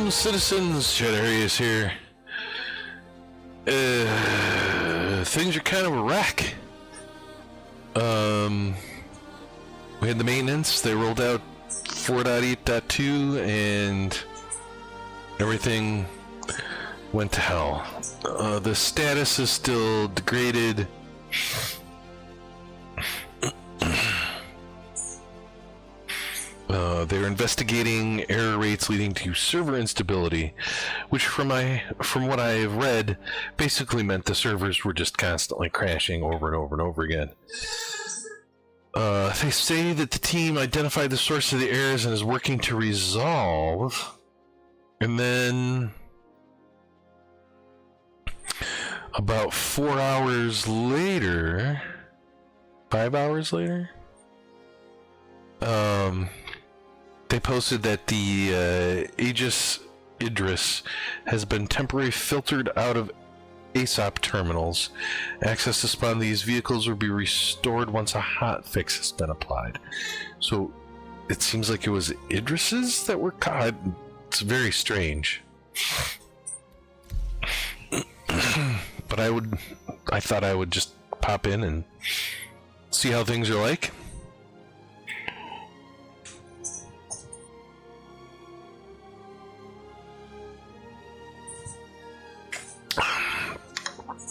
Welcome, citizens. Shadarius here. Things are kind of a wreck. We had the maintenance. They rolled out 4.8.2 and everything went to hell. The status is still degraded. They're investigating error rates leading to server instability, which from what I've read basically meant the servers were just constantly crashing over and over and over again. They say that the team identified the source of the errors and is working to resolve. And then about 4 hours later, 5 hours later, they posted that the Aegis Idris has been temporarily filtered out of ASOP terminals. Access to spawn these vehicles will be restored once a hotfix has been applied. So it seems like it was Idris's that were caught. It's very strange. But I thought I would just pop in and see how things are like.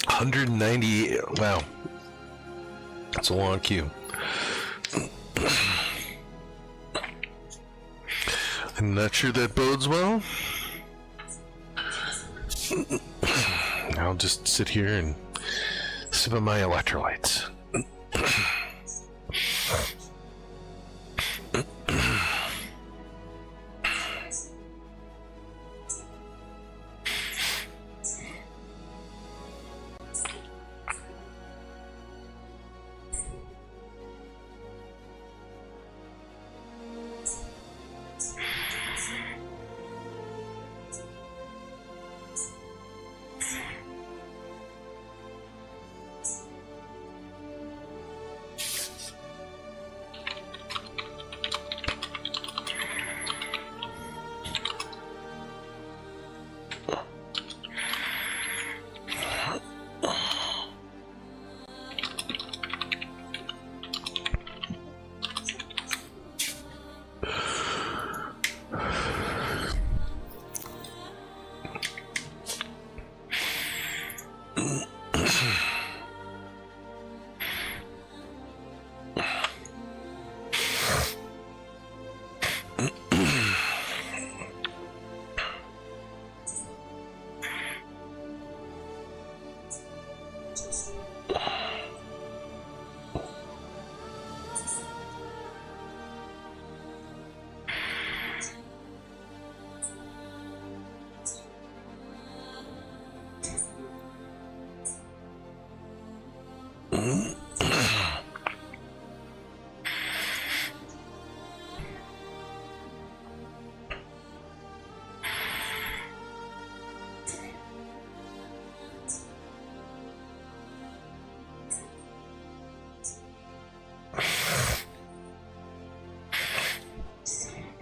$198. Wow, that's a long queue. I'm not sure that bodes well. I'll just sit here and sip on my electrolytes.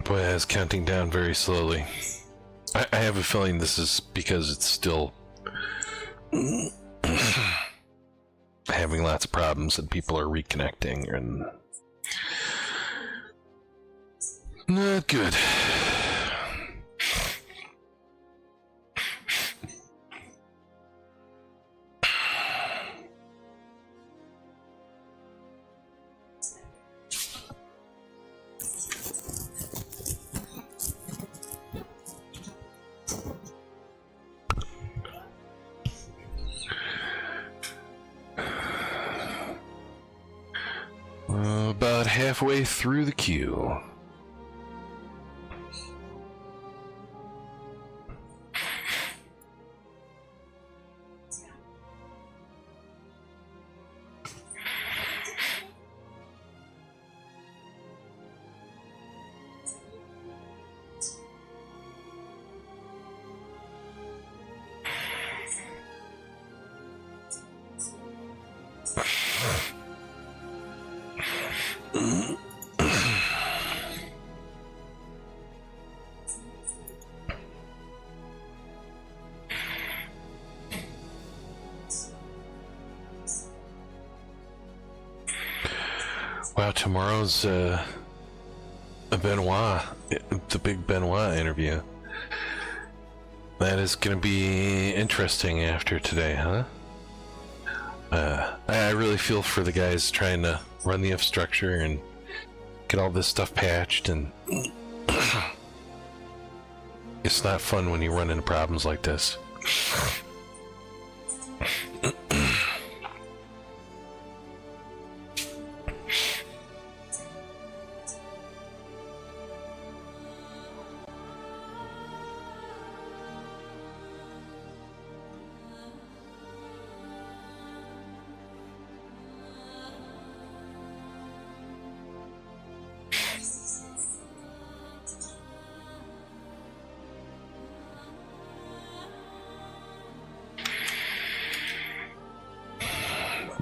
Boy, it's counting down very slowly. I have a feeling this is because it's still having lots of problems and people are reconnecting and not good. About halfway through the queue. Wow, tomorrow's a Benoit, the big Benoit interview. That is going to be interesting after today, huh? I really feel for the guys trying to run the infrastructure and get all this stuff patched, and it's not fun when you run into problems like this.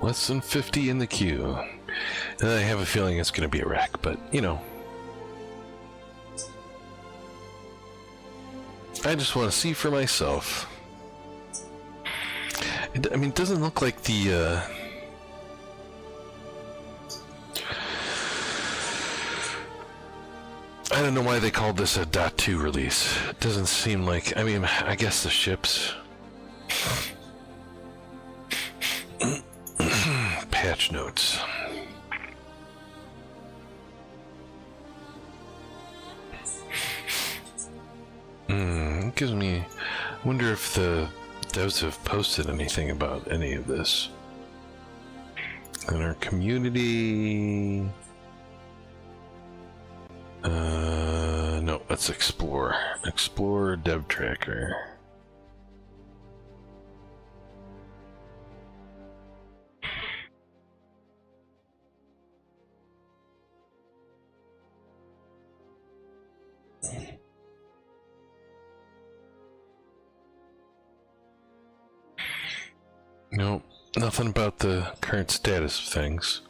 Less than 50 in the queue. And I have a feeling it's going to be a wreck, but, you know. I just want to see for myself. I mean, it doesn't look like the, I don't know why they called this a .2 release. It doesn't seem like... I mean, I guess the ships... Patch notes. It gives me... I wonder if the devs have posted anything about any of this. In our community... no, let's explore. Explore dev tracker. Nope, nothing about the current status of things.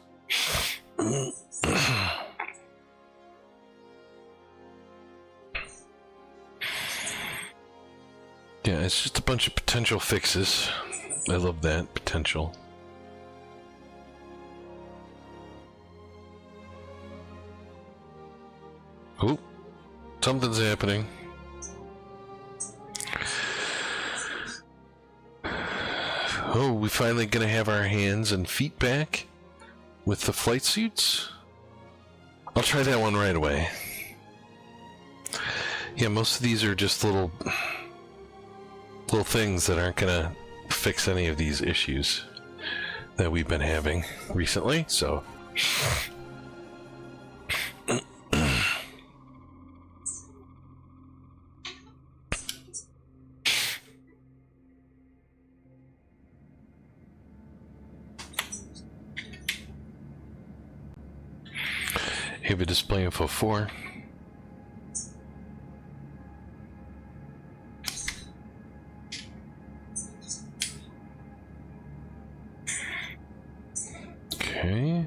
Yeah, it's just a bunch of potential fixes. I love that, potential. Oh, something's happening. Oh, we finally gonna have our hands and feet back with the flight suits? I'll try that one right away. Yeah, most of these are just little things that aren't gonna fix any of these issues that we've been having recently, so... Have a display info 4. Okay.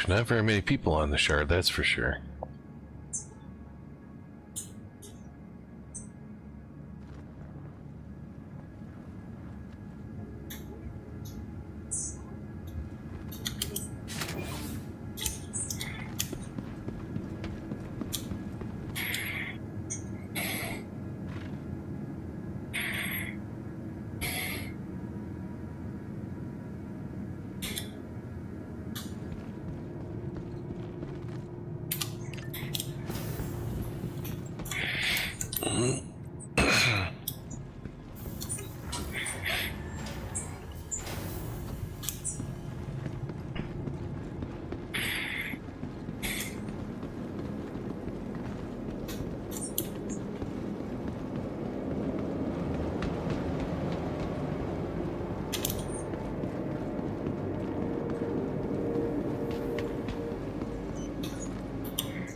Not very many people on the shard, that's for sure.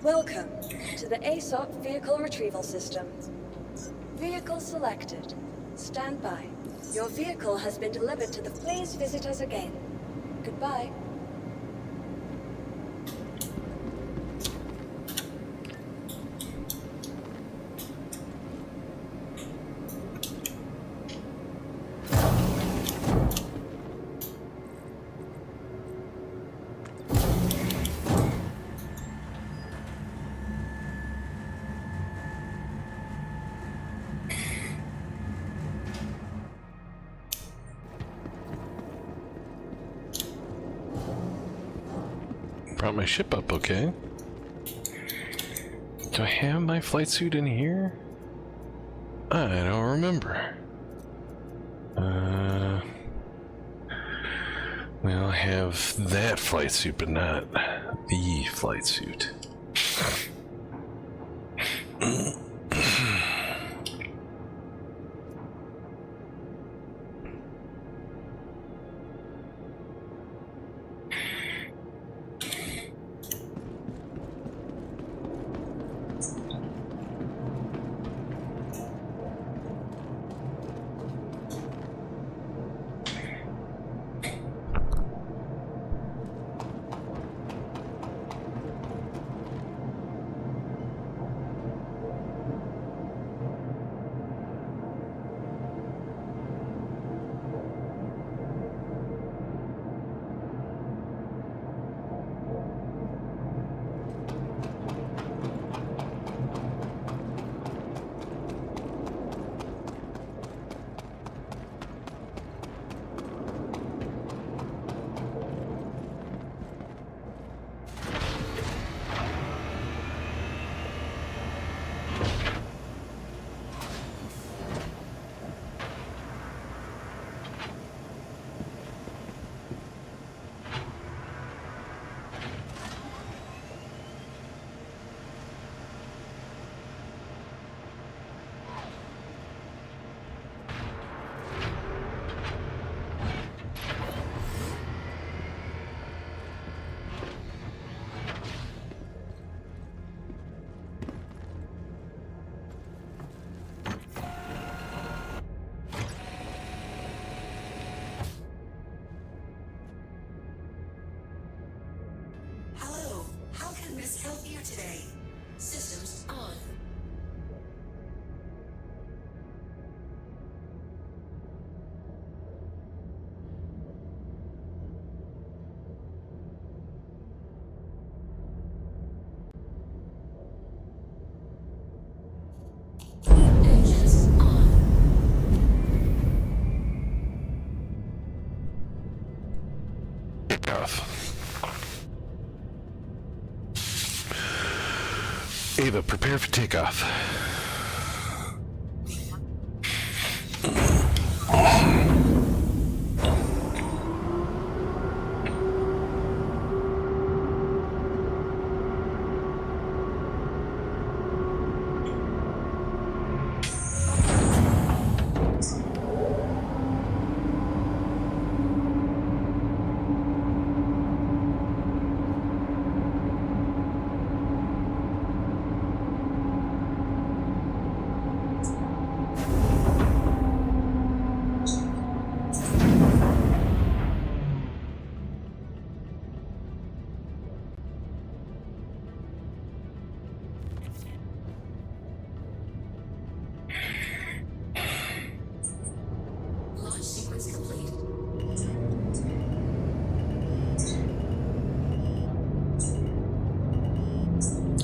Welcome to the ASOP Vehicle Retrieval System. Vehicle selected. Stand by. Your vehicle has been delivered to the... Please visit us again. Goodbye. brought my ship up, okay? Do I have my flight suit in here? I don't remember. Well, I have that flight suit, but not the flight suit. Today. Systems on. Engines on. Kick off. Ava, prepare for takeoff.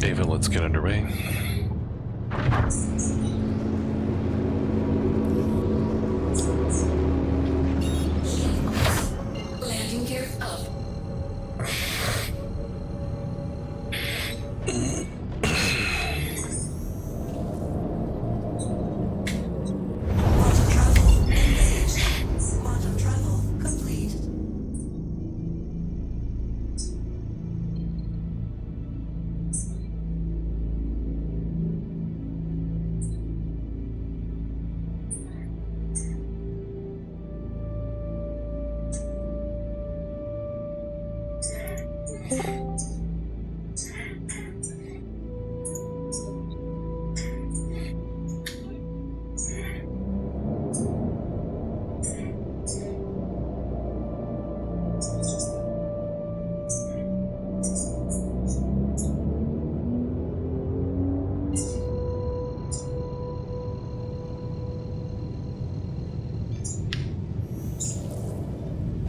Ava, let's get underway. Landing gear up. Quantum travel engaged. Quantum travel complete.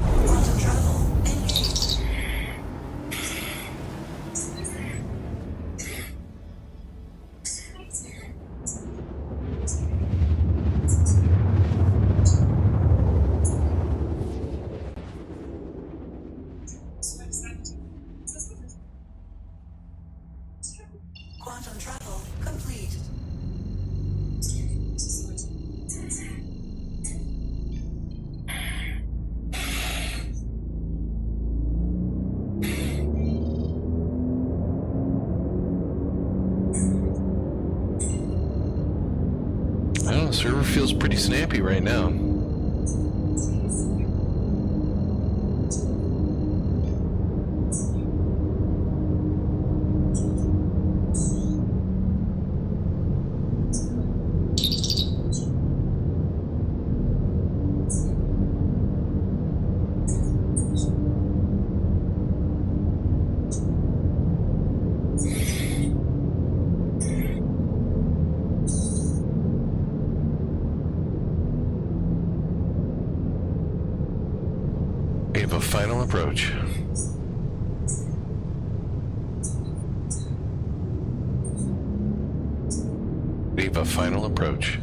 Quantum travel engaged. Server feels pretty snappy right now. We have a final approach. We have a final approach.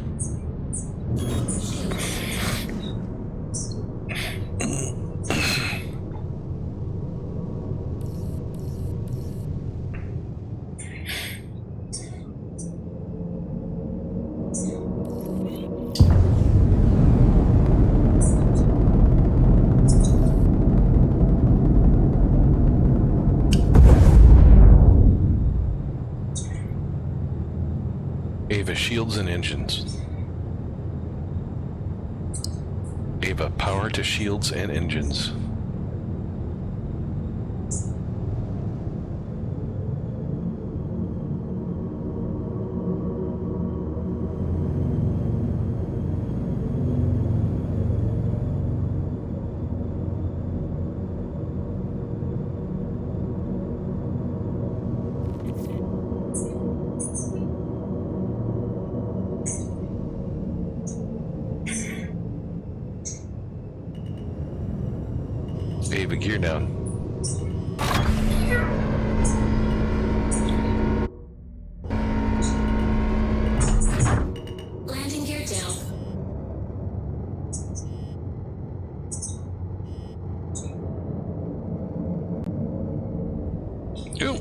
Ava shields and engines. Ava power to shields and engines. Ava gear down. Landing gear down. Ooh.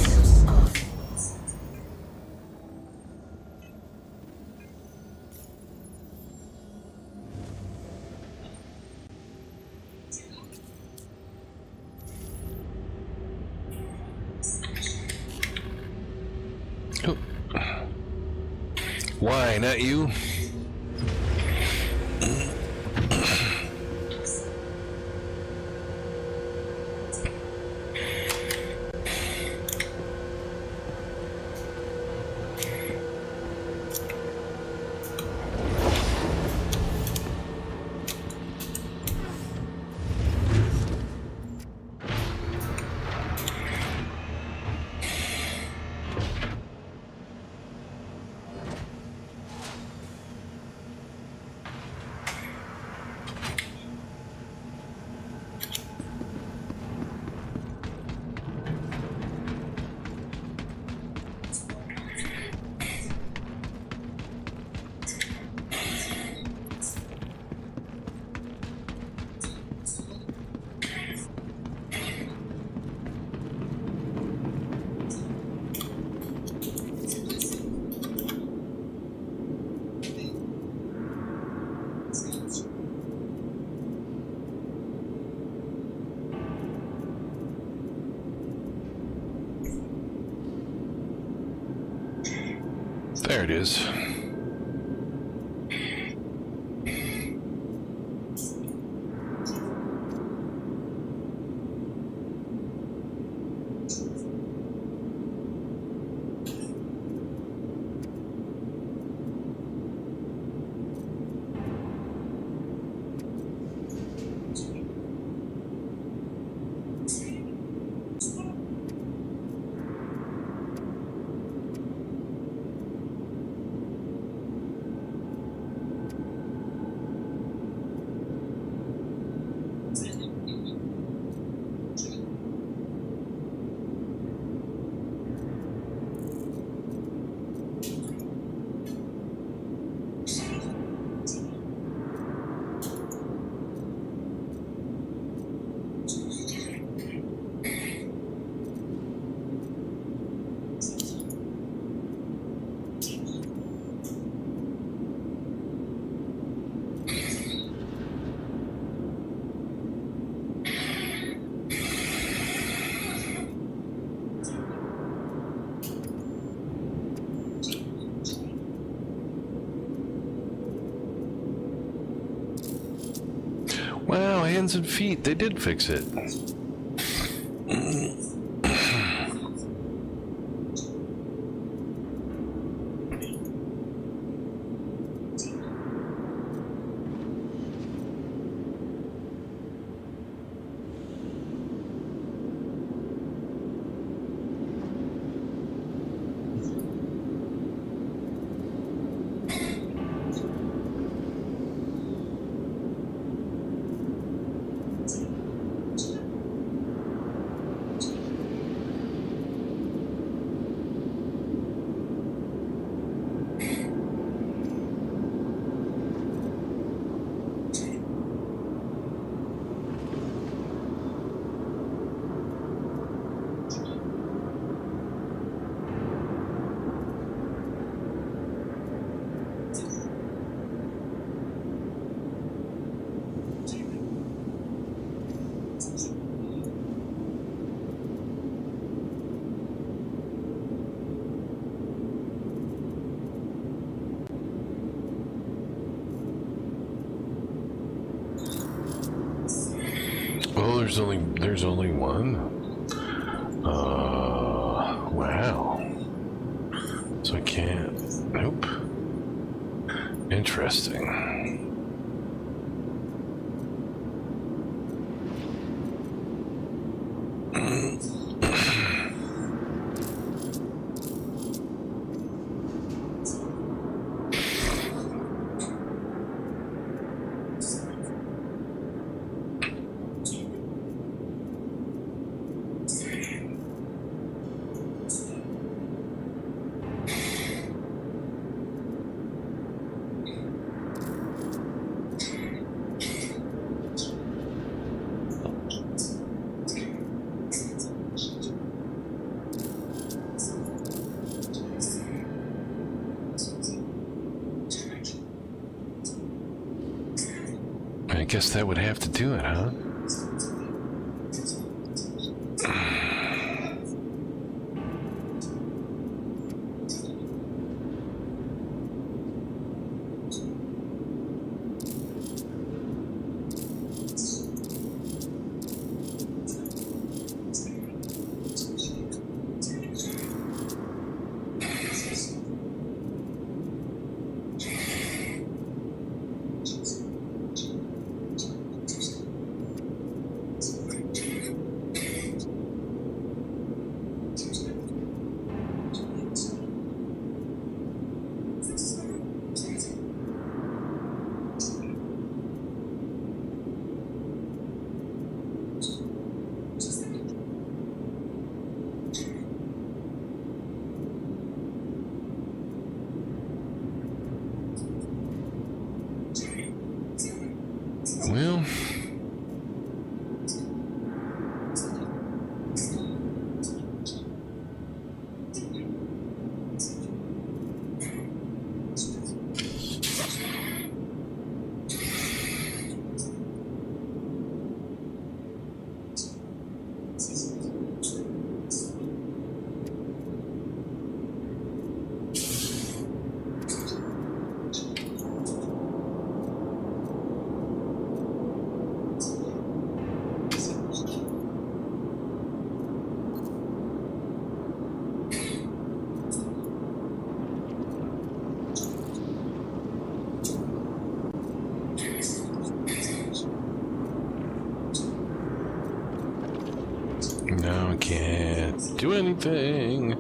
Systems off. Ooh. Why, not you? There it is. hands and feet. They did fix it. Oh, there's only one. Wow. So I can't. Nope. Interesting. I guess that would have to do it, huh? Well, now I can't do anything.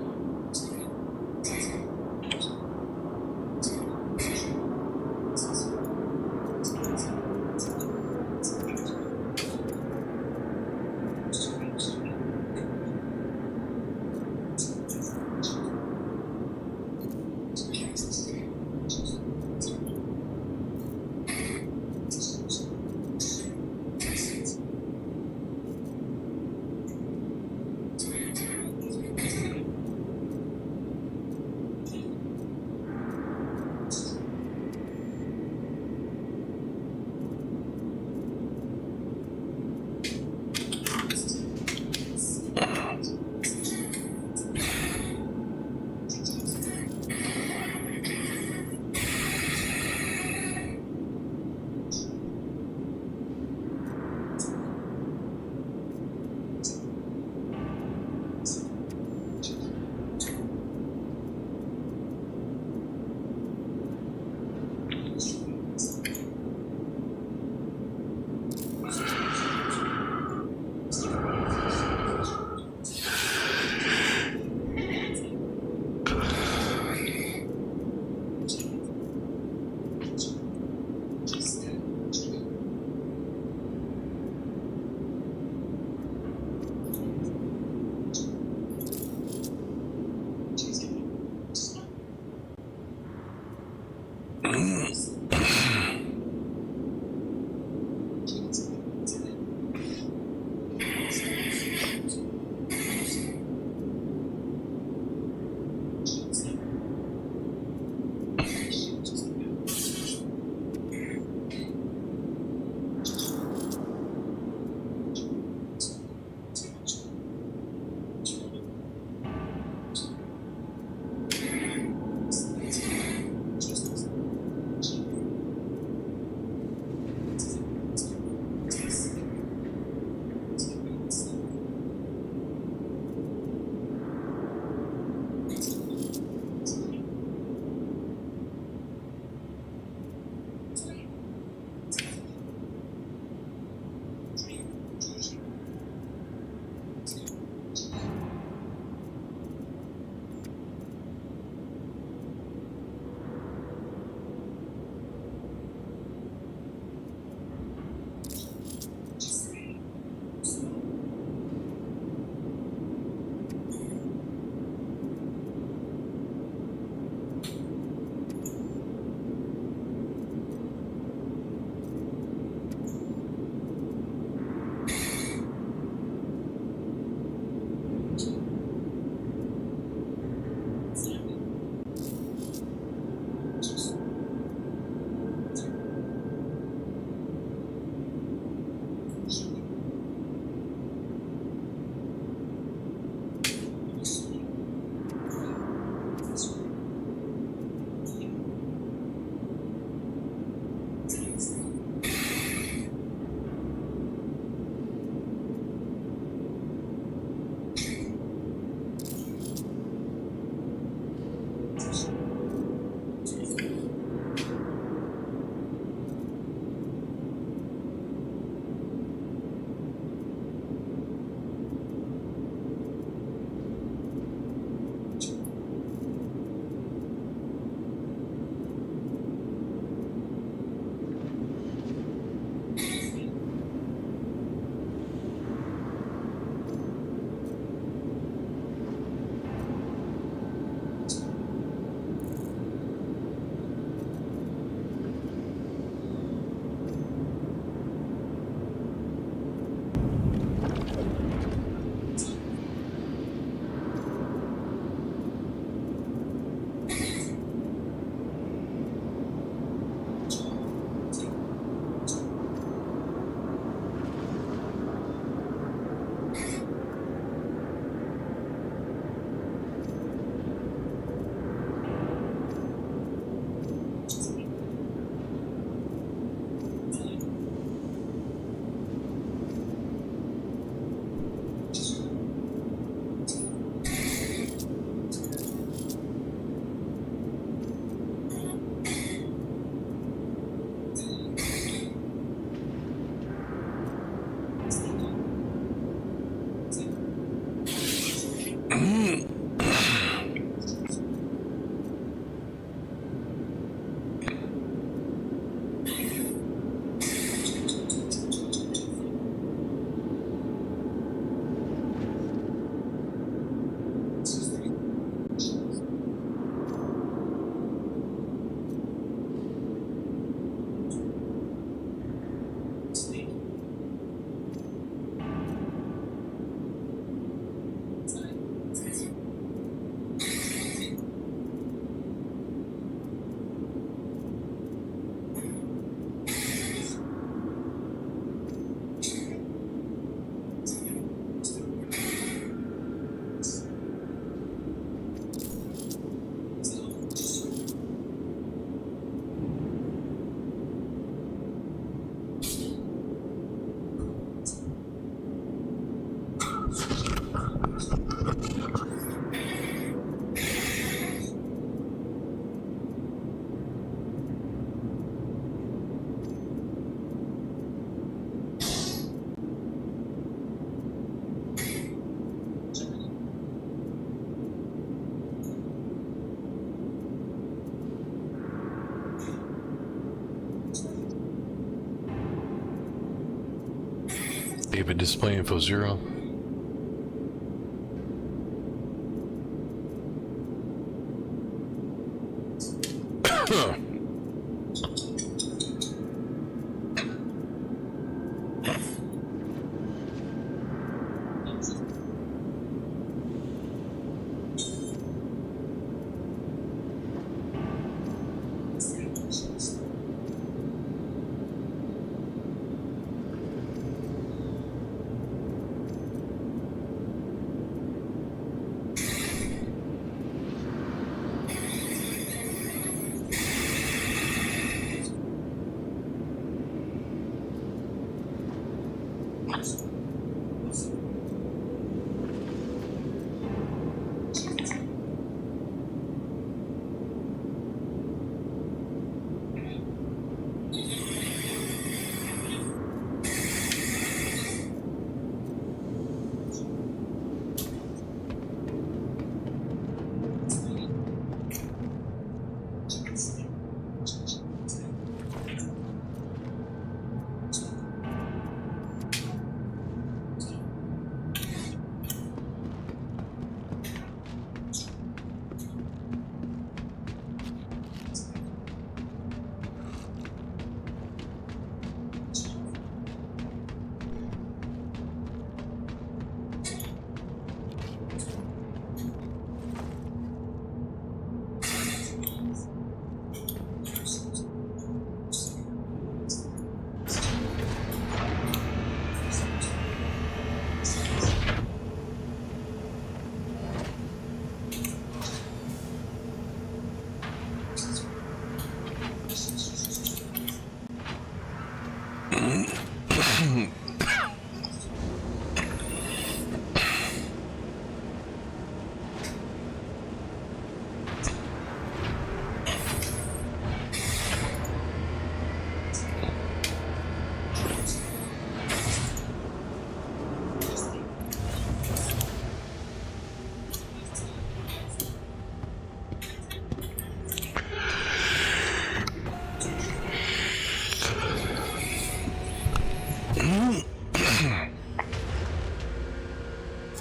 David, display info 0.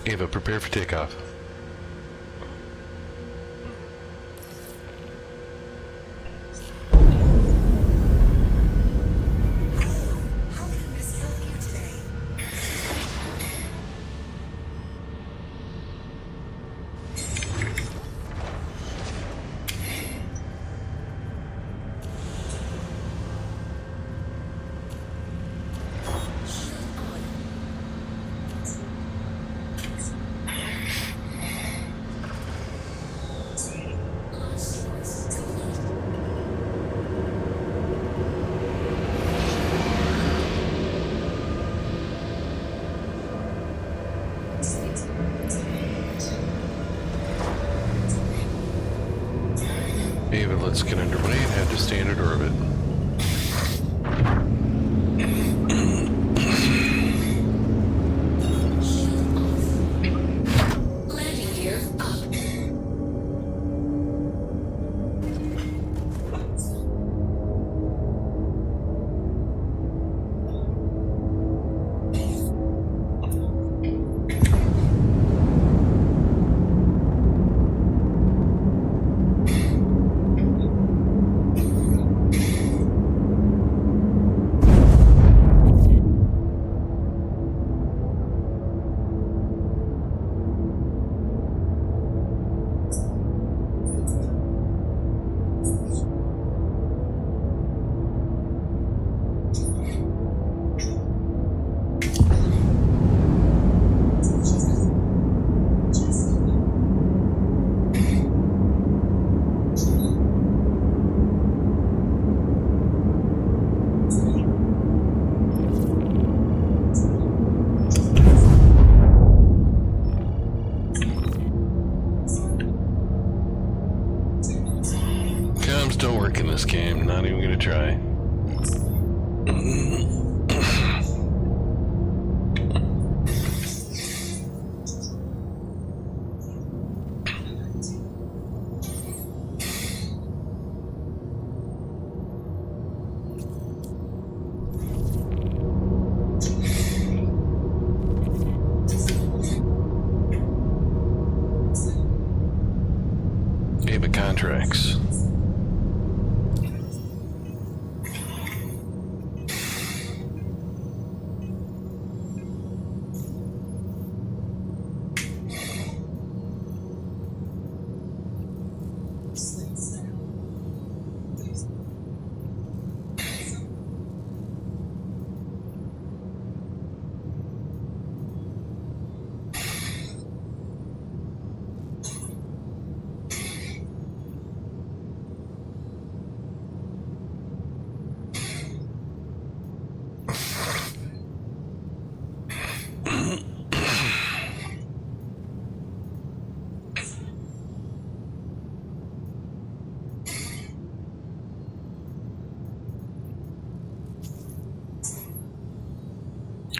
Ava, prepare for takeoff. How can this help you today? Ava, let's get underway and head to standard orbit. Landing gear up. Comms don't work in this game, not even gonna try.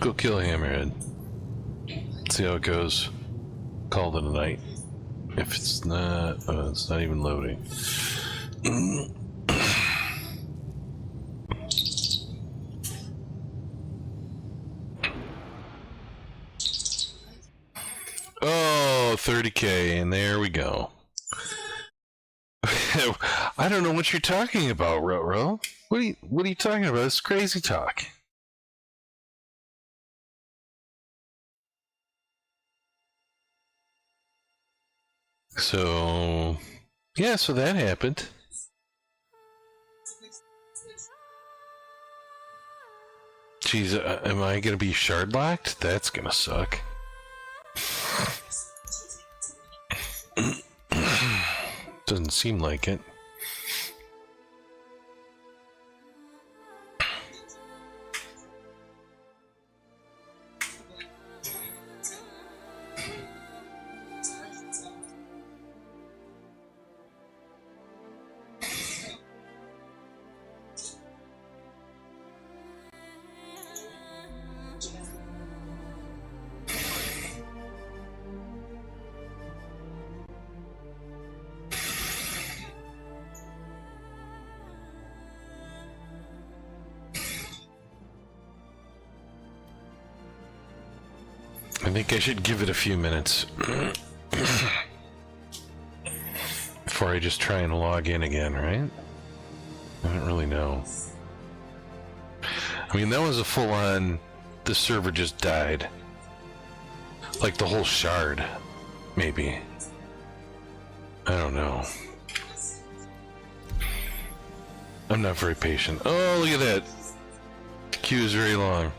Go kill Hammerhead. See how it goes. Call it a night. If it's not, it's not even loading. Oh, 30K, and there we go. I don't know what you're talking about, Roro. What are you talking about? It's crazy talk. So, yeah, so that happened. Jeez, am I gonna be shard locked? That's gonna suck. Doesn't seem like it. I think I should give it a few minutes before I just try and log in again, right? I don't really know. I mean, that was a full-on, the server just died. Like the whole shard, maybe. I don't know. I'm not very patient. Oh, look at that. The queue is very long.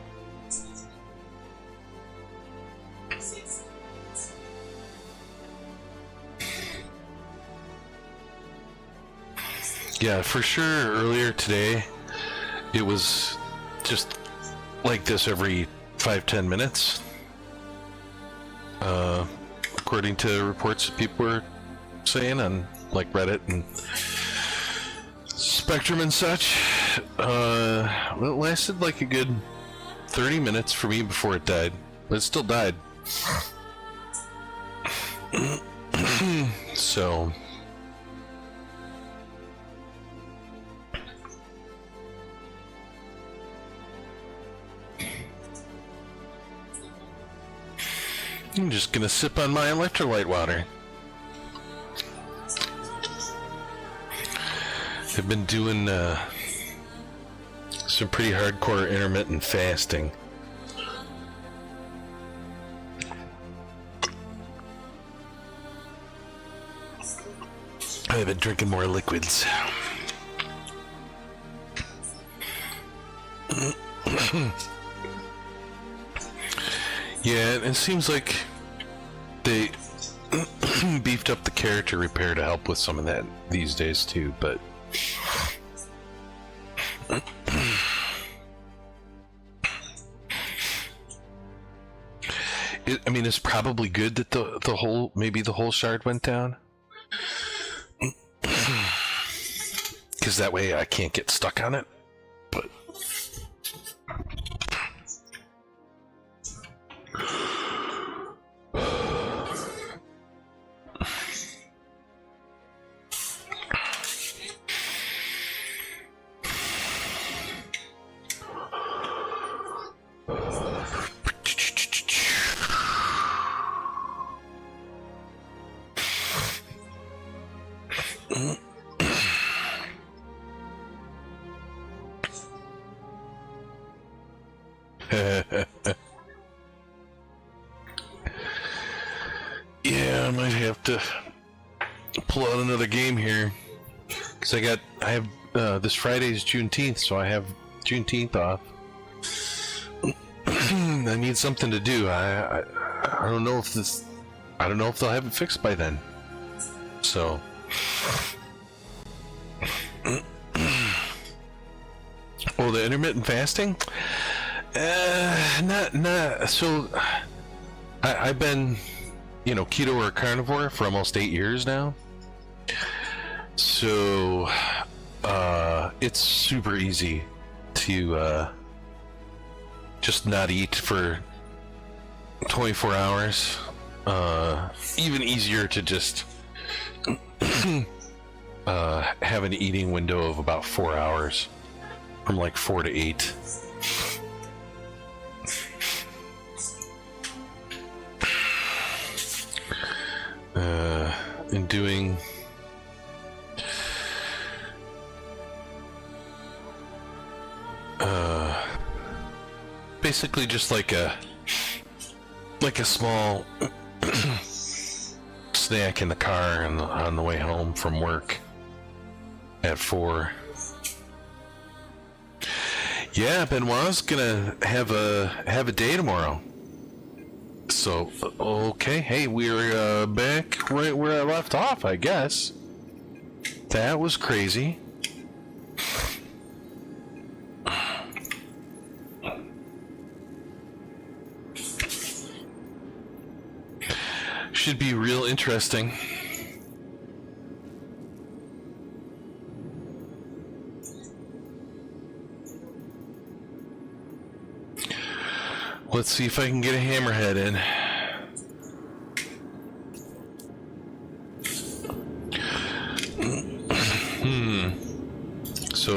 Yeah, for sure, earlier today, it was just like this every 5-10 minutes. According to reports that people were saying on, like, Reddit and Spectrum and such. Well, it lasted like a good 30 minutes for me before it died, but it still died. So... I'm just gonna sip on my electrolyte water. I've been doing some pretty hardcore intermittent fasting. I've been drinking more liquids. Yeah, it seems like they beefed up the character repair to help with some of that these days too, but I mean, it's probably good that the whole, maybe the whole shard went down, because that way I can't get stuck on it. But yeah, I might have to pull out another game here, because I have this Friday's Juneteenth, so I have Juneteenth off. I need something to do. I don't know if they'll have it fixed by then. So oh, the intermittent fasting? Not so. I've been, keto or carnivore for almost 8 years now. So it's super easy to just not eat for 24 hours. Even easier to just have an eating window of about 4 hours, from like 4 to 8. And doing basically just like a small snack in the car on the way home from work at 4. Yeah, Benoit's gonna have a day tomorrow. So, okay, hey, we're back right where I left off, I guess. That was crazy. Should be real interesting. Let's see if I can get a hammerhead in. So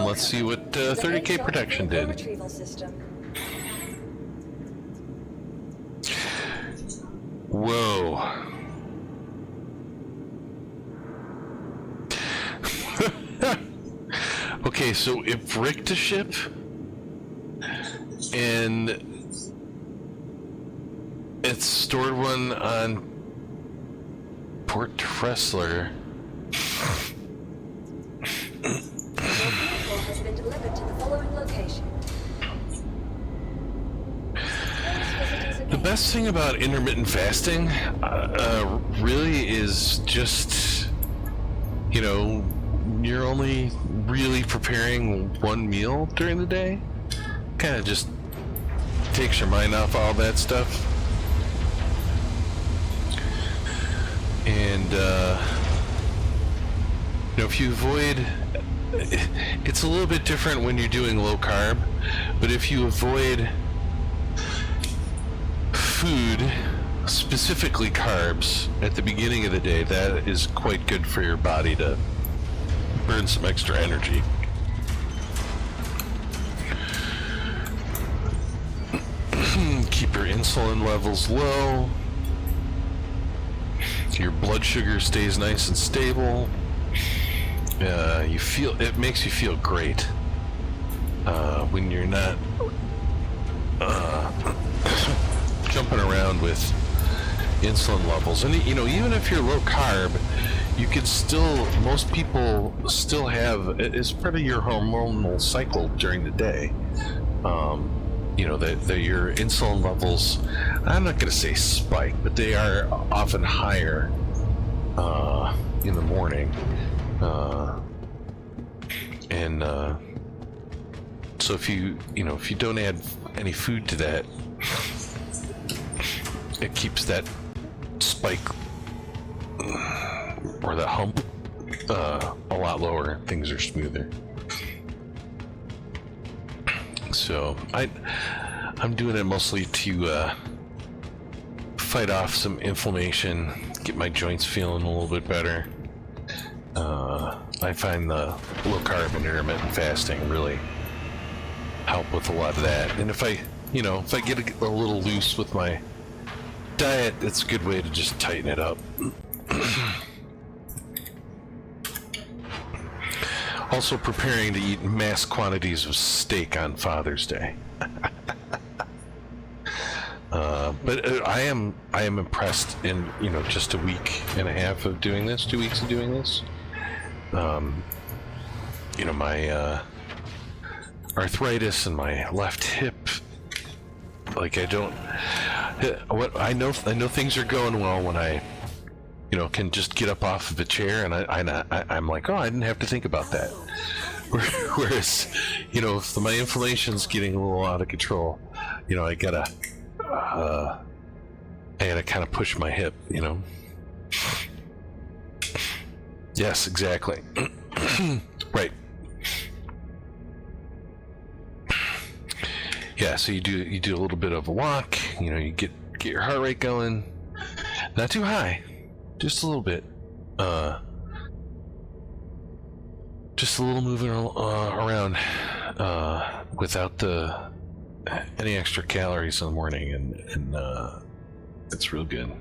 let's see what 30k protection did. Retrieval system. Whoa. Okay, so it bricked a ship and it stored one on Port Tressler. Your vehicle has been delivered to the following location. The best thing about intermittent fasting really is just, you know, you're only really preparing one meal during the day. Kind of just takes your mind off all that stuff. And, you know, if you avoid, it's a little bit different when you're doing low carb, but if you avoid food, specifically carbs, at the beginning of the day, that is quite good for your body to burn some extra energy. Keep your insulin levels low. Your blood sugar stays nice and stable. It makes you feel great when you're not jumping around with insulin levels. And you know, even if you're low carb, you can still, most people still have, it's part of your hormonal cycle during the day. You know, that your insulin levels, I'm not going to say spike, but they are often higher in the morning. So if you don't add any food to that, it keeps that spike or that hump a lot lower. Things are smoother. So I'm doing it mostly to fight off some inflammation, get my joints feeling a little bit better. I find the low carb and intermittent fasting really help with a lot of that. And if I get a little loose with my diet, it's a good way to just tighten it up. Also preparing to eat mass quantities of steak on Father's Day. But I am impressed in, you know, just a week and a half of doing this, 2 weeks of doing this. You know, my arthritis in my left hip, like I know things are going well when I, you know, can just get up off of a chair, and I'm like, oh, I didn't have to think about that. Whereas, you know, if my inflammation's getting a little out of control, you know, I gotta kind of push my hip, you know. Yes, exactly. Right. yeah, so you do a little bit of a walk. You know, you get your heart rate going. Not too high, just a little bit. Just a little moving around without any extra calories in the morning, and it's real good.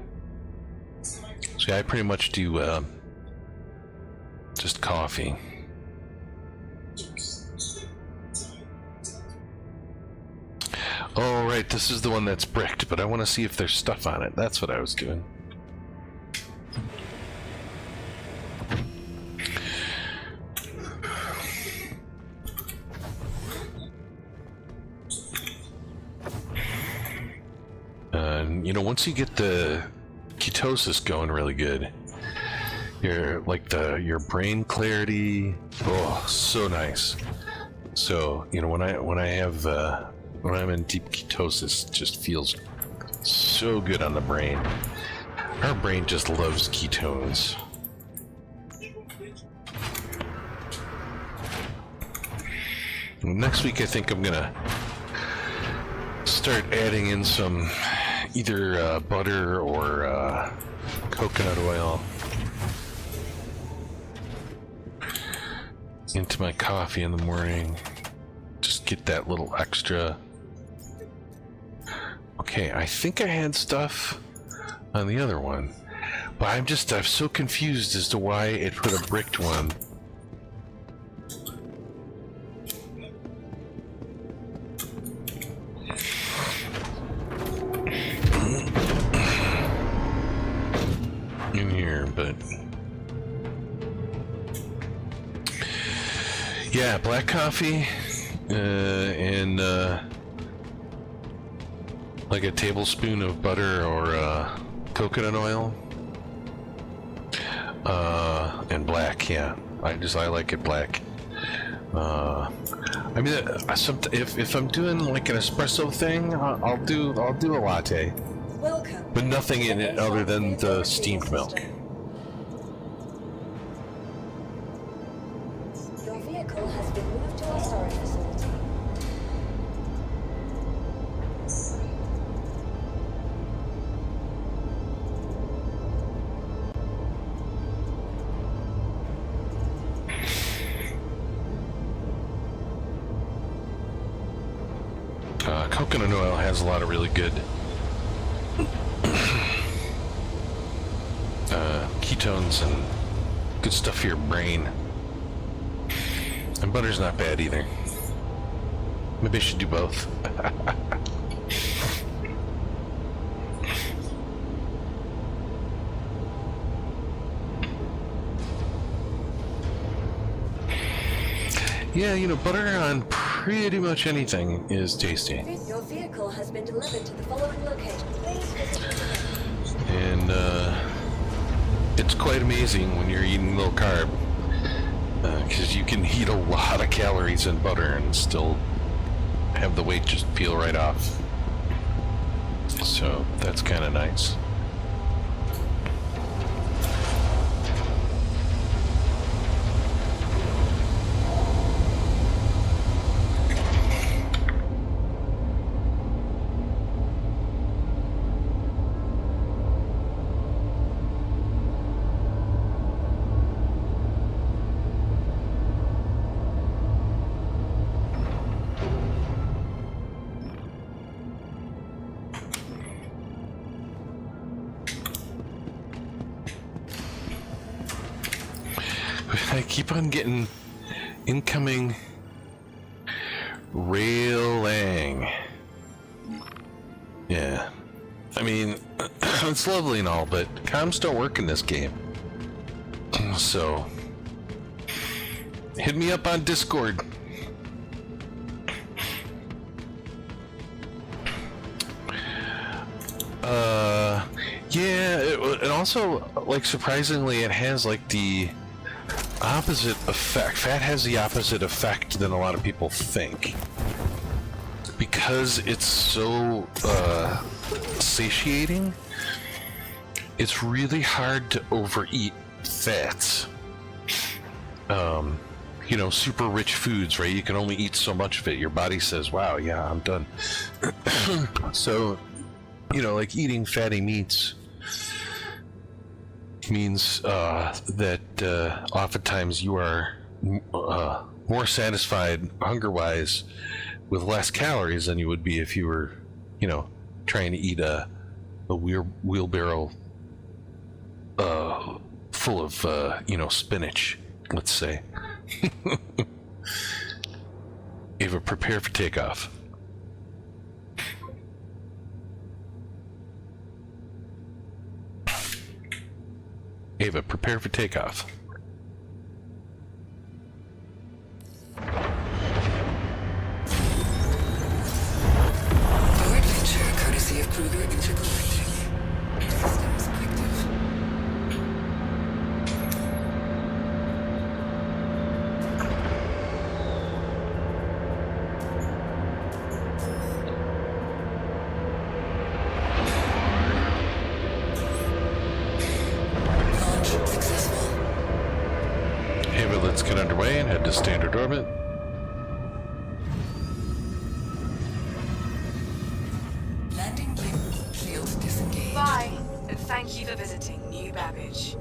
So yeah, I pretty much do just coffee. Oh right, this is the one that's bricked, but I want to see if there's stuff on it. That's what I was doing. You know, once you get the ketosis going really good, your brain clarity, oh, so nice. So, you know, when I'm in deep ketosis, it just feels so good on the brain. Our brain just loves ketones. Next week, I think I'm gonna start adding in some either butter or coconut oil into my coffee in the morning. Just get that little extra. Okay, I think I had stuff on the other one, but I'm so confused as to why it put a bricked one. In here, but yeah, black coffee and like a tablespoon of butter or coconut oil, and black. Yeah, I like it black. I mean, if I'm doing like an espresso thing, I'll do a latte. Welcome. But nothing in it other than the steamed milk. Your vehicle has been moved to our storage facility. Coconut oil has a lot of really good ketones and good stuff for your brain. And butter's not bad either. Maybe I should do both. Yeah, you know, butter on pretty much anything is tasty. Your vehicle has been delivered to the following location. Please visit. And it's quite amazing when you're eating low carb, because you can eat a lot of calories in butter and still have the weight just peel right off. So that's kind of nice. I keep on getting incoming railing. Yeah. I mean, it's lovely and all, but comms don't work in this game. So, hit me up on Discord. Yeah, and also, like, surprisingly, it has, like, the opposite effect. Fat has the opposite effect than a lot of people think. Because it's so, satiating, it's really hard to overeat fats. super rich foods, right? You can only eat so much of it. Your body says, wow, yeah, I'm done. So, like eating fatty meats means that oftentimes you are more satisfied hunger-wise with less calories than you would be if you were, trying to eat a wheelbarrow full of, spinach, let's say. Ava, prepare for takeoff. Ava, prepare for takeoff. Your adventure, courtesy of Kruger Intergalactic. Systems active. Launch successful. Ava, let's get underway and head to standard orbit. Landing gear. Shield disengaged. Bye. Thank you for visiting New Babbage.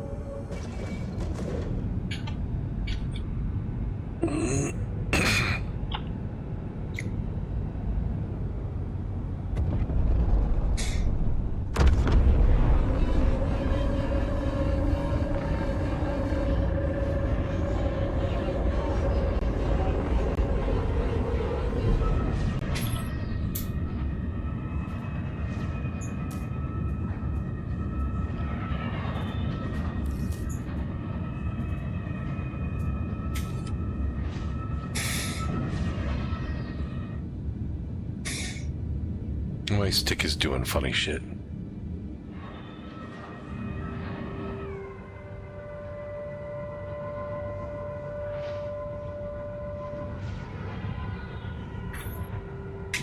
My stick is doing funny shit.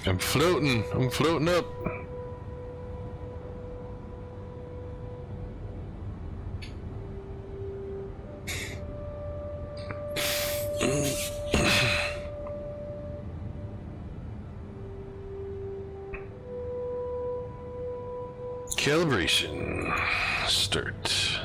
I'm floating up. Calibration. Start.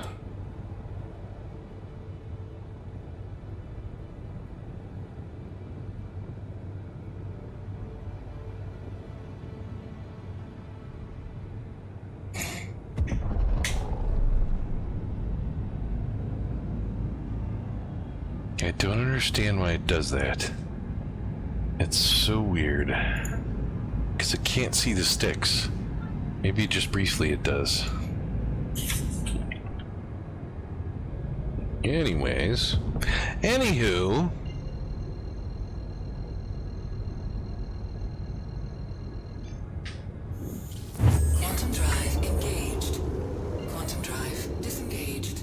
I don't understand why it does that. It's so weird. Because it can't see the sticks. Maybe just briefly it does. Anyways. Anywho. Quantum drive engaged. Quantum drive disengaged.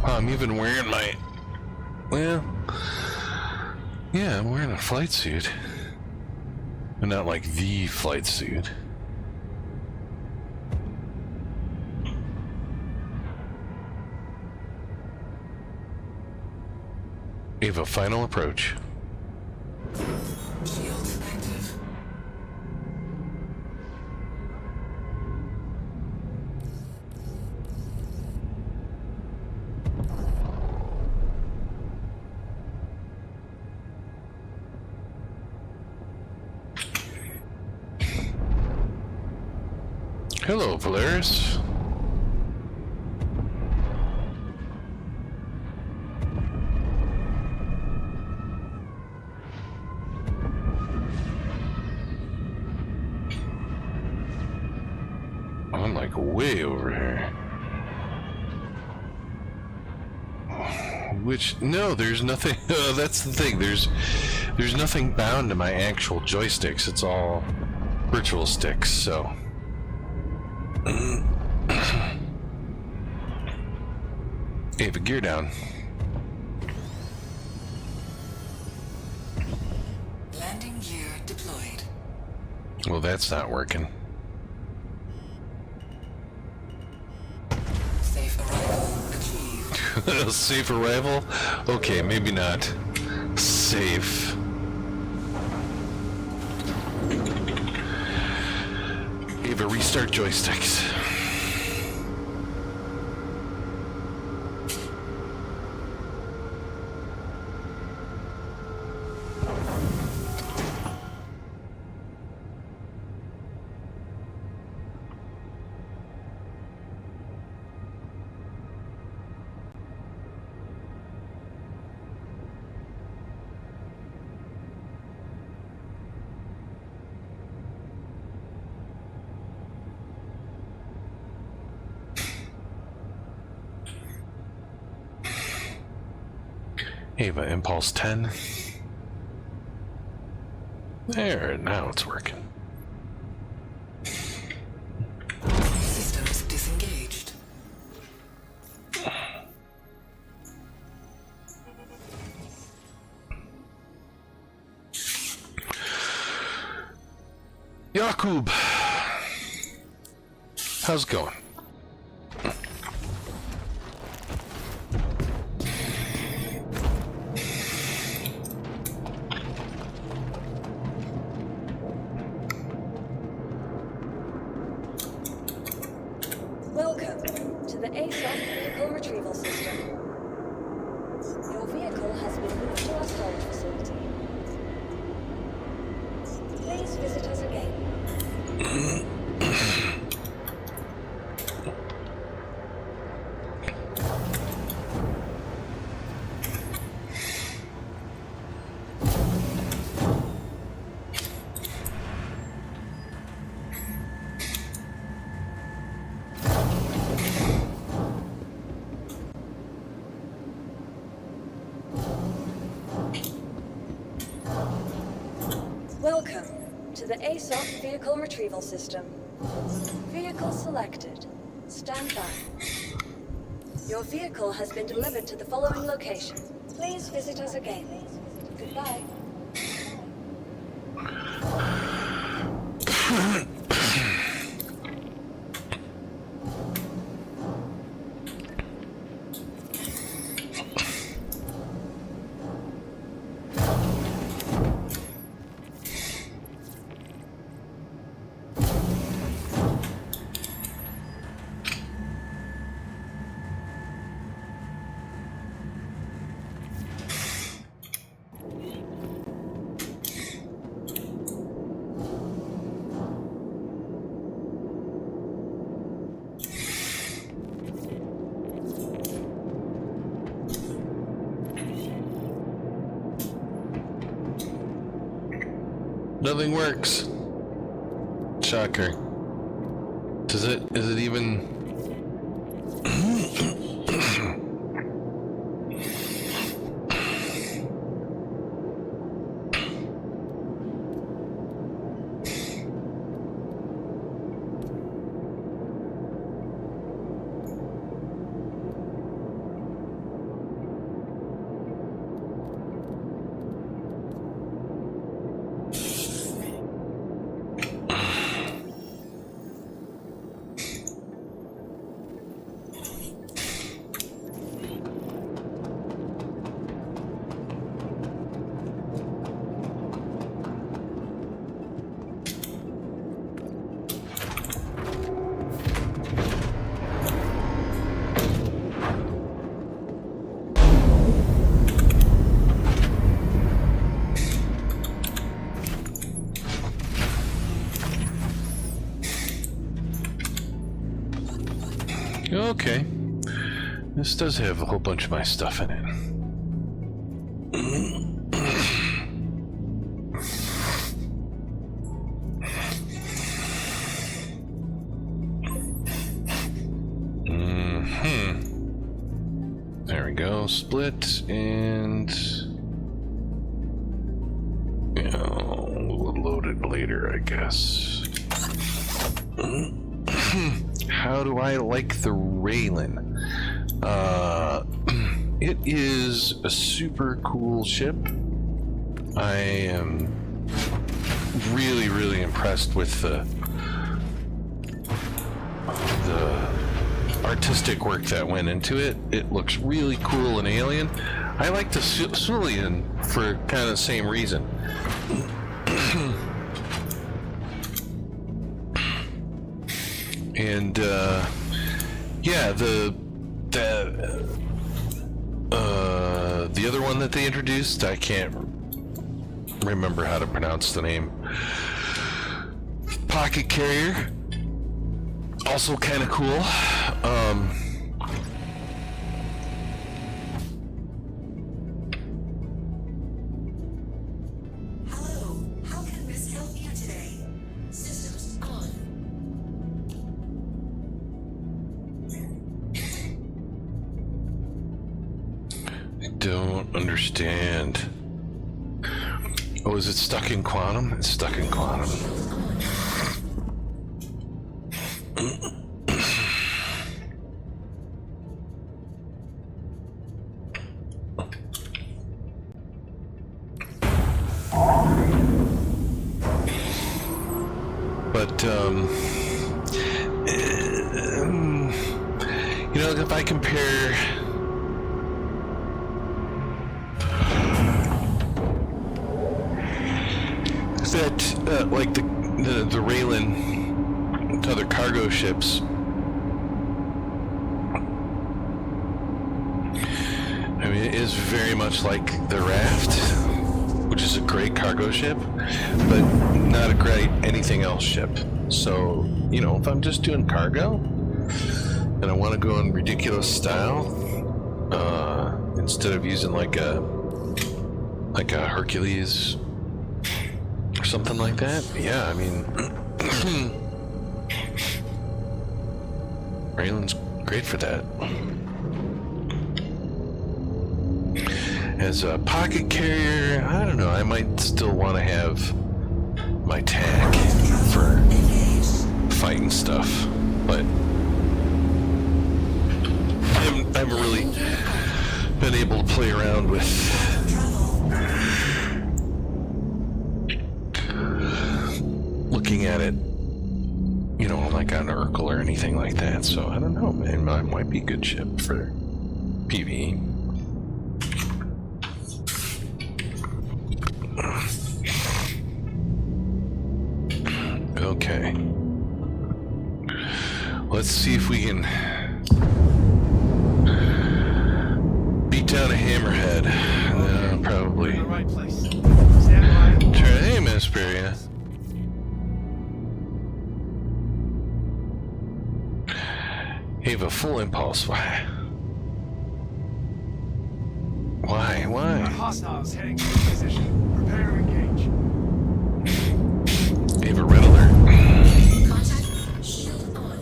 I'm even wearing my... Well... Yeah, I'm wearing a flight suit. But not like the flight suit. Ava, final approach. Shields active. Hello, Polaris. I'm like way over here. Which, no, there's nothing. That's the thing. There's nothing bound to my actual joysticks. It's all virtual sticks. So. Ava, gear down. Landing gear deployed. Well, that's not working. Safe arrival? Okay, maybe not. Safe. Ava, restart joysticks. Ava, impulse 10. There, now it's working. Systems disengaged. Yakub! How's it going? Welcome to the ASOP vehicle retrieval system. Your vehicle has been moved to our storage facility. Please visit us again. Welcome to the ASOP vehicle retrieval system. Vehicle selected. Stand by. Your vehicle has been delivered to the following location. Please visit us again. Goodbye. Nothing works. Shocker. Is it even... Okay. This does have a whole bunch of my stuff in it. There we go. Split and... you know, we'll load it later, I guess. How do I like the Raylan? It is a super cool ship. I am really, really impressed with the artistic work that went into it. It looks really cool and alien. I like the Sulian for kind of the same reason. And yeah, the other one that they introduced, I can't remember how to pronounce the name. Pocket carrier, also kind of cool. Hello, how can Miss help you today? Systems on. I don't understand. Oh, is it stuck in quantum? It's stuck in quantum. But, you know, if I compare that, like the Raylan to other cargo ships, I mean, it is very much like the Raft, which is a great cargo ship, but not a great anything else ship. So, you know, if I'm just doing cargo and I want to go in ridiculous style, instead of using like a Hercules or something like that, yeah, I mean, Raylan's great for that. As a pocket carrier, I don't know, I might still want to have my tack for fighting stuff, but I haven't really been able to play around with looking at it, you know, like on Urkel or anything like that, so I don't know, man, it might be a good ship for PvE. Okay. Let's see if we can beat down a hammerhead. Probably. Right place. Stand by. Sure. Hey, Miss Peria. You have a full impulse. Why? Why? Hostiles heading to your position. Prepare to engage. You have a red alert. Contact shield on.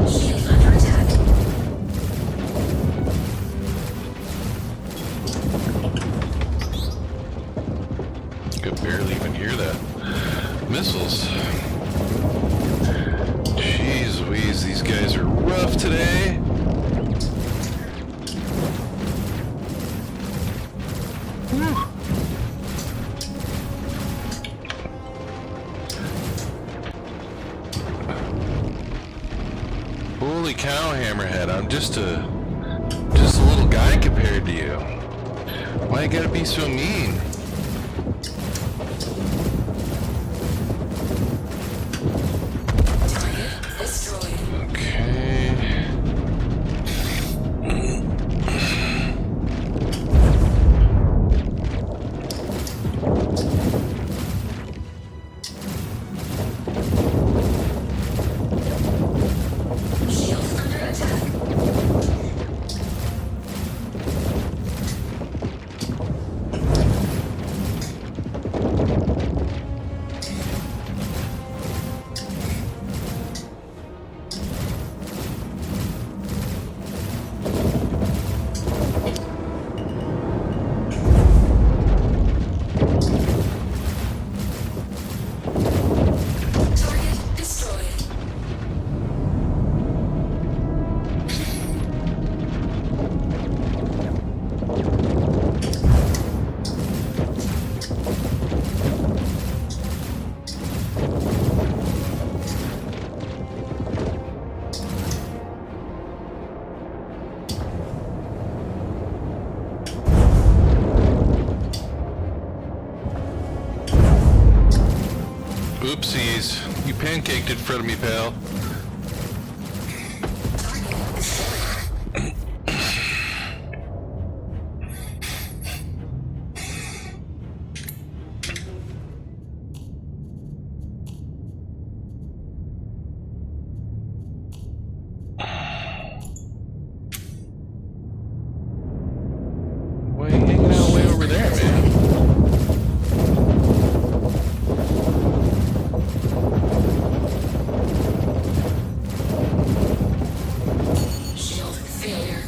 Shield under attack. Could barely even hear that. Missiles. Jeez Louise, these guys are rough today. Whew. Holy cow, Hammerhead, I'm just a little guy compared to you. Why you gotta be so mean? Target destroyed. Okay. Shield under attack. Whoopsies. You pancaked it in front of me, pal. Why are you hanging out way over there, man? Shield failure.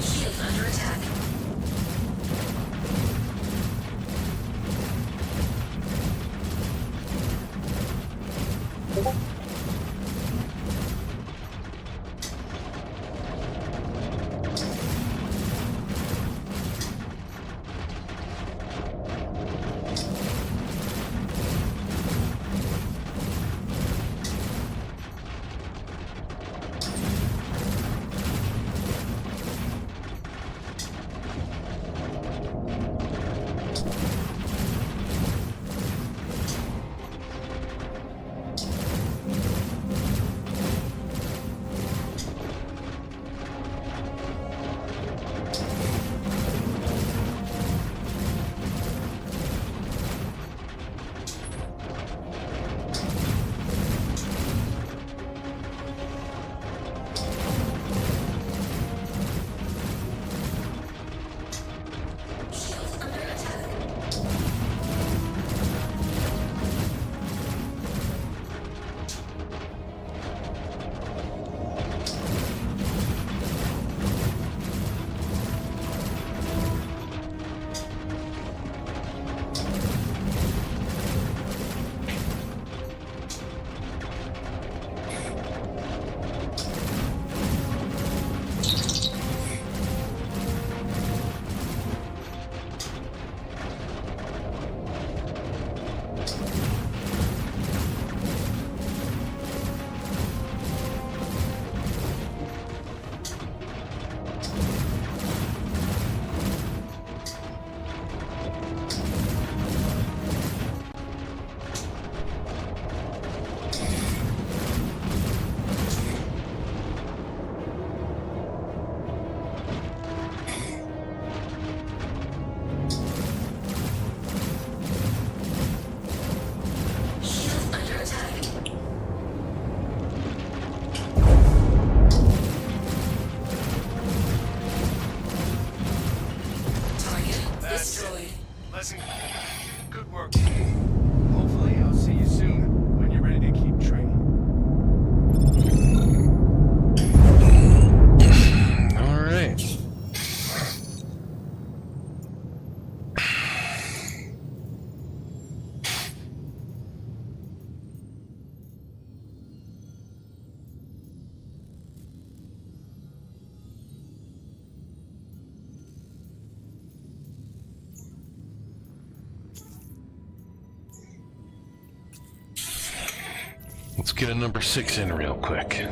Shield under attack. Shield under attack. Shield under attack. Target That's destroyed. it. Lesson. Good work. Hopefully, I'll see you soon when you're ready to keep training. All right. Let's get a number 6 in real quick.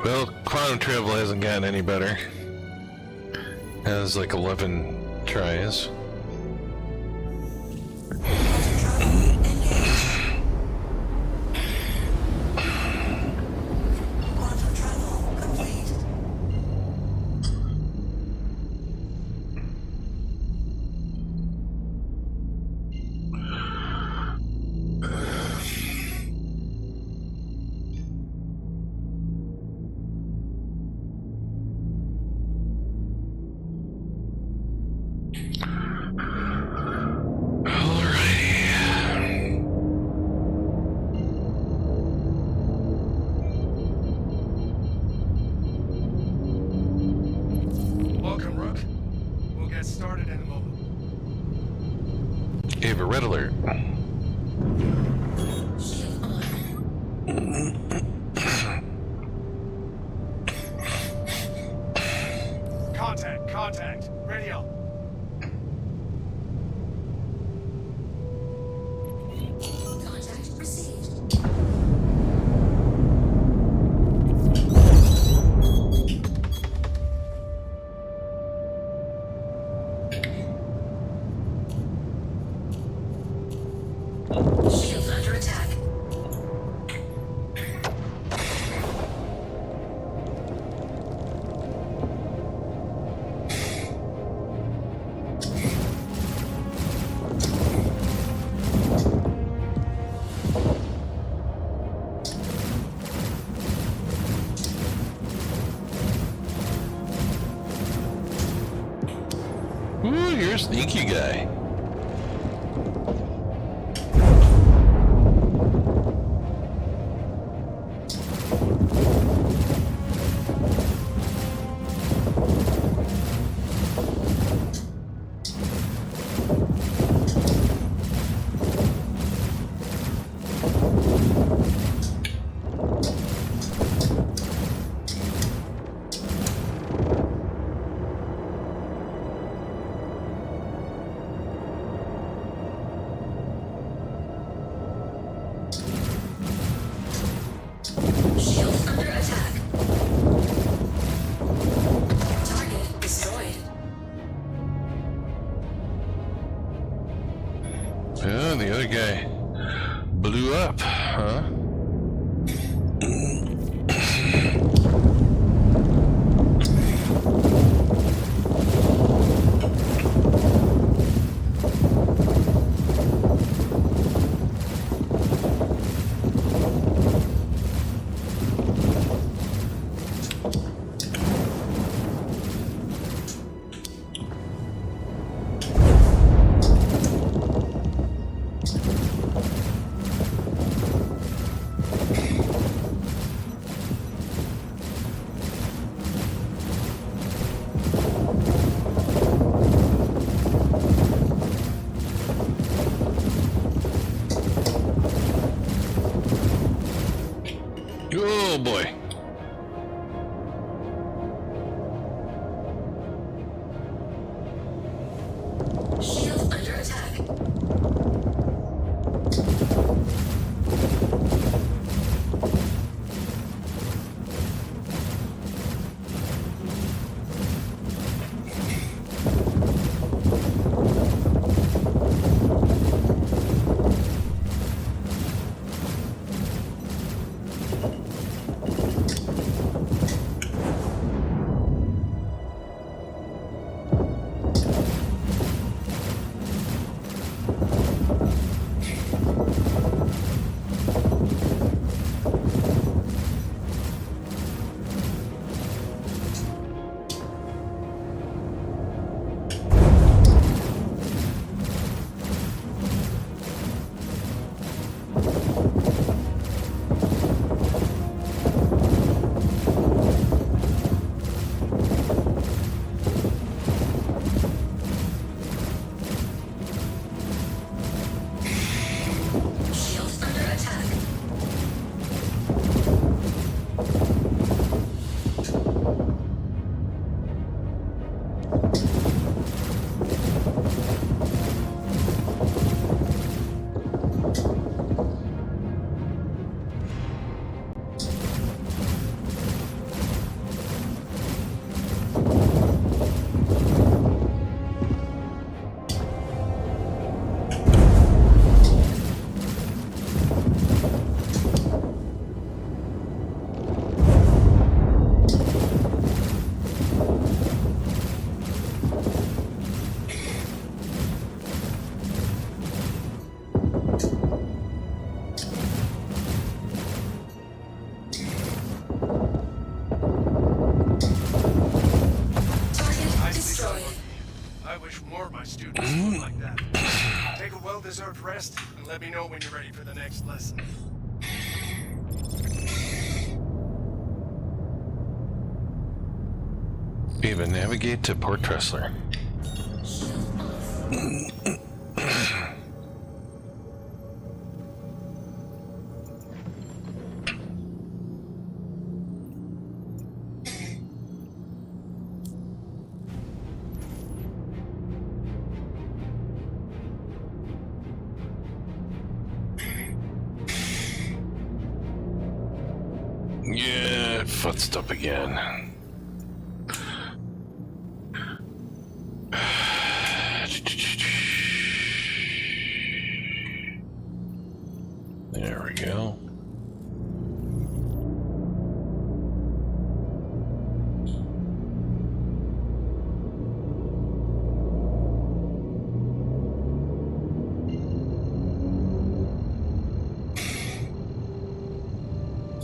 Well, quantum travel hasn't gotten any better. Has like 11 tries. Welcome, Rook. We'll get started in a moment. Gave a red alert. Contact. Radio. Contact received. Shield under attack. Ooh, you're a sneaky guy. Shield under attack. Target destroyed. Oh, the other guy blew up, huh? Oh boy. Shield under attack. well-deserved rest, and let me know when you're ready for the next lesson. Ava, navigate to Port Tressler. Yeah, futzed up again. There we go.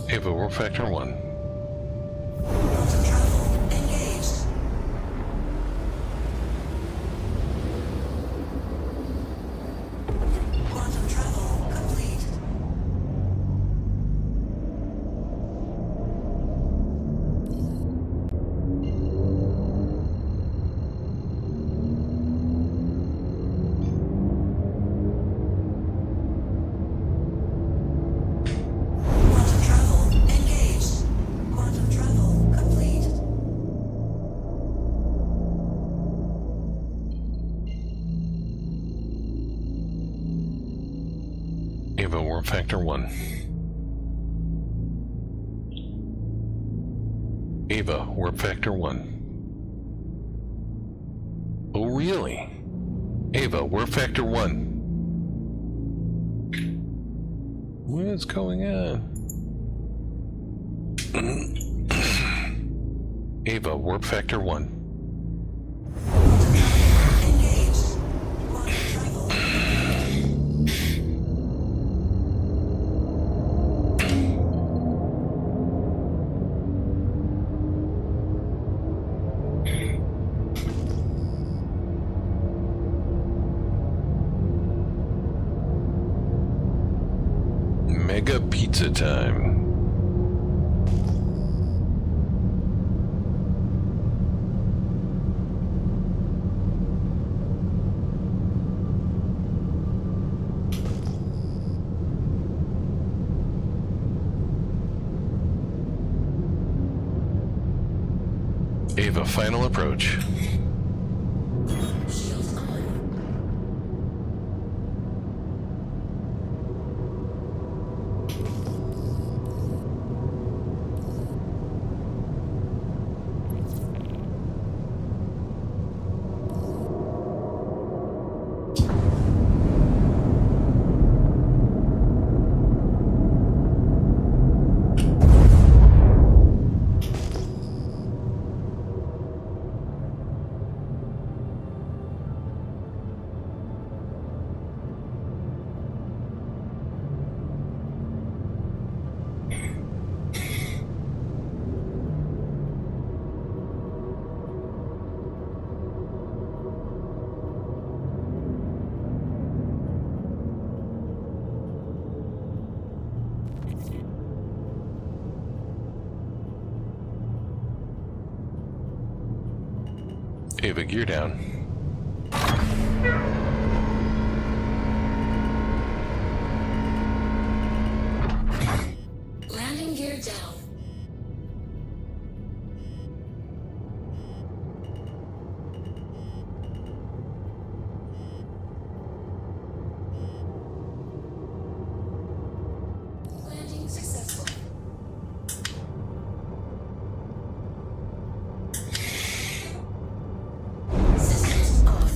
Ava, warp factor 1. Quantum travel engaged. Quantum travel complete. Quantum travel engaged. Quantum travel complete. Ava, warp factor 1. Ava, warp factor 1. Oh, really? Ava, warp factor 1. What is going on? Ava, warp factor 1. Engaged. Quantum travel. Mega pizza time. Ava, final approach. Shields on. Ava, gear down. Landing gear down. Landing successful. Systems on.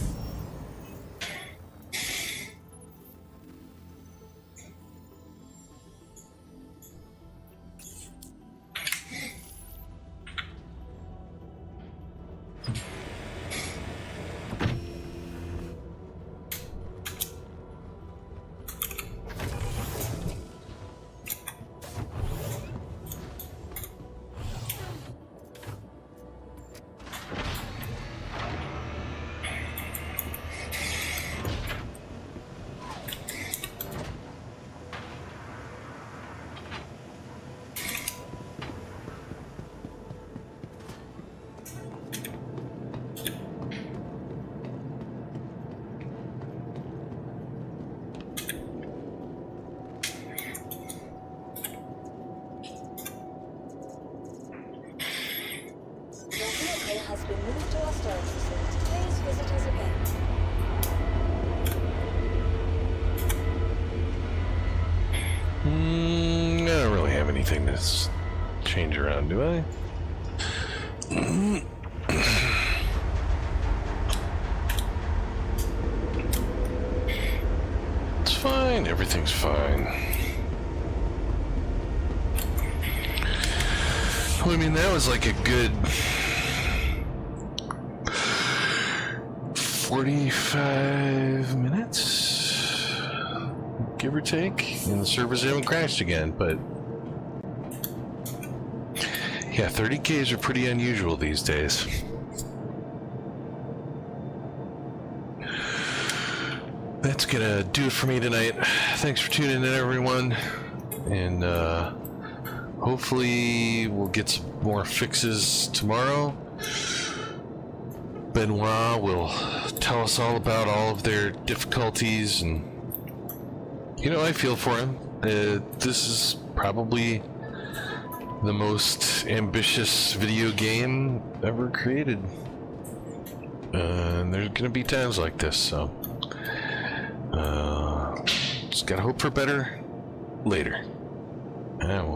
anything to change around, do I? It's fine. Everything's fine. Well, I mean, that was like a good 45 minutes, give or take, and the servers haven't crashed again, but yeah, 30Ks are pretty unusual these days. That's gonna do it for me tonight. Thanks for tuning in, everyone, and hopefully we'll get some more fixes tomorrow. Benoit will tell us all about all of their difficulties, and you know, I feel for him. This is probably the most ambitious video game ever created, and there's gonna be times like this, so just gotta hope for better later, and we'll